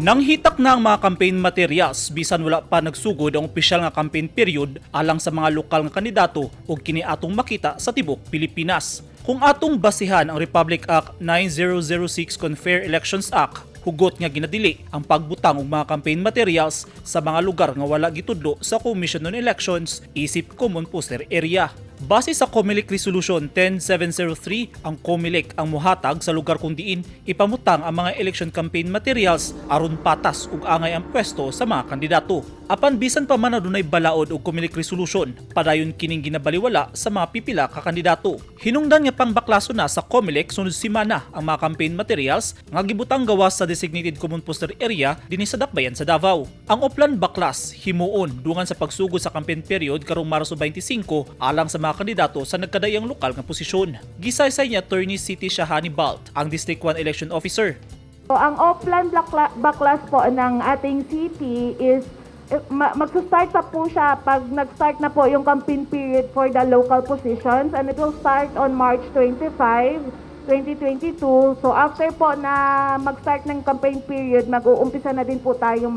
Nang hitak na ang mga campaign materials bisan wala pa nagsugod ang opisyal nga campaign period alang sa mga lokal nga kandidato ug kini atong makita sa tibok Pilipinas. Kung atong basihan ang Republic Act 9006 Fair Elections Act, hugot nga ginadili ang pagbutang og mga campaign materials sa mga lugar nga wala gitudlo sa Commission on Elections isip common poster area. Base sa COMELEC Resolution 10703, ang COMELEC ang muhatag sa lugar kung diin ipamutang ang mga election campaign materials aron patas ug angay ang pwesto sa mga kandidato. Apan bisan pa man adunay balaod og COMELEC Resolution, padayon kining ginabaliwala sa mga pipila ka kandidato. Hinungdan nga pangbaklaso na sa COMELEC sunod semana ang mga campaign materials nga gibutang gawas sa designated common poster area dinhi sa Dakbayan sa Davao. Ang Oplan baklas himuon dungan sa pagsugod sa campaign period karong Marso 25 alang sa mga kandidato sa nagkadayang lokal nga posisyon. Gisaysay niya Attorney City Shahani Balt, ang District 1 Election Officer. So, ang offline backlash po ng ating city is magsa-start na po siya pag nag-start na po yung campaign period for the local positions, and it will start on March 25, 2022. So after po na mag-start ng campaign period, mag-uumpisa na din po tayong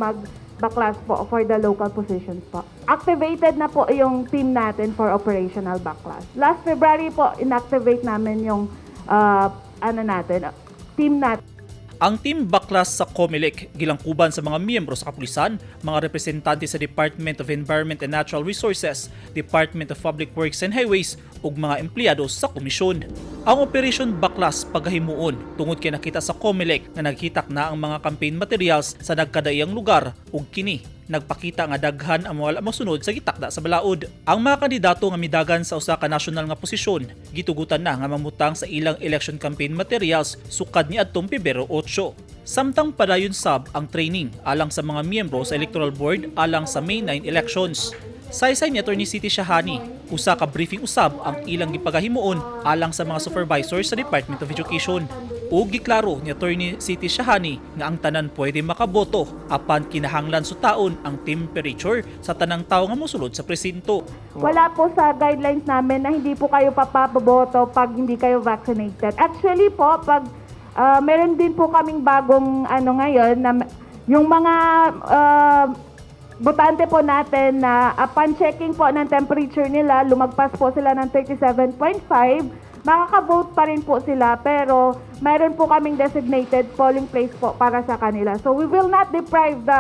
backlash po for the local positions po. Activated na po yung team natin for operational backlash. Last February po, inactivate namin yung team natin. Ang team baklas sa COMELEC gilangkuban sa mga miyembro sa kapulisan, mga representante sa Department of Environment and Natural Resources, Department of Public Works and Highways ug mga empleyado sa komisyon. Ang Operation Baklas pagahimuon tungod kay nakita sa COMELEC na naghitak na ang mga campaign materials sa nagkadaiyang lugar ug kini nagpakita nga daghan ang wala mosunod sa gitakda sa balaod. Ang mga kandidato nga midagan sa usa ka nasyonal nga posisyon gitugutan na nga mamutang sa ilang election campaign materials sukad niadtong Pebrero 8. Samtang padayon sab ang training alang sa mga miyembro sa Electoral Board alang sa May 9 elections. Saysay ni Attorney City Shahani, usa ka briefing usab ang ilang gipagahimuon alang sa mga supervisors sa Department of Education. Ug giklaro ni Attorney City Shahani nga ang tanan pwede makaboto apan kinahanglan sutaon ang temperature sa tanang tawo nga mosulod sa presinto. Wala po sa guidelines namin na hindi po kayo papaboto pag hindi kayo vaccinated. Actually po, pag meron din po kaming bagong ngayon na yung mga botante po natin na upon checking po ng temperature nila, lumagpas po sila ng 37.5, makaka-vote pa rin po sila, pero mayroon po kaming designated polling place po para sa kanila. So we will not deprive the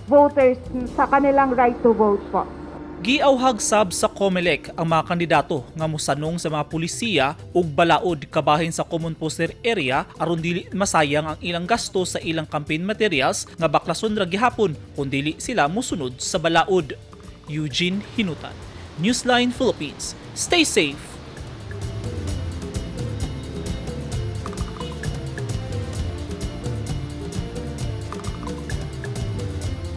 voters sa kanilang right to vote po. Giawhag sab sa COMELEC ang mga kandidato nga mosanong sa mga pulisiya ug balaod kabahin sa common poster area aron dili masayang ang ilang gasto sa ilang campaign materials nga baklason ra gihapon kun dili sila mosunod sa balaod. Eugene Hinutan, Newsline Philippines. Stay safe.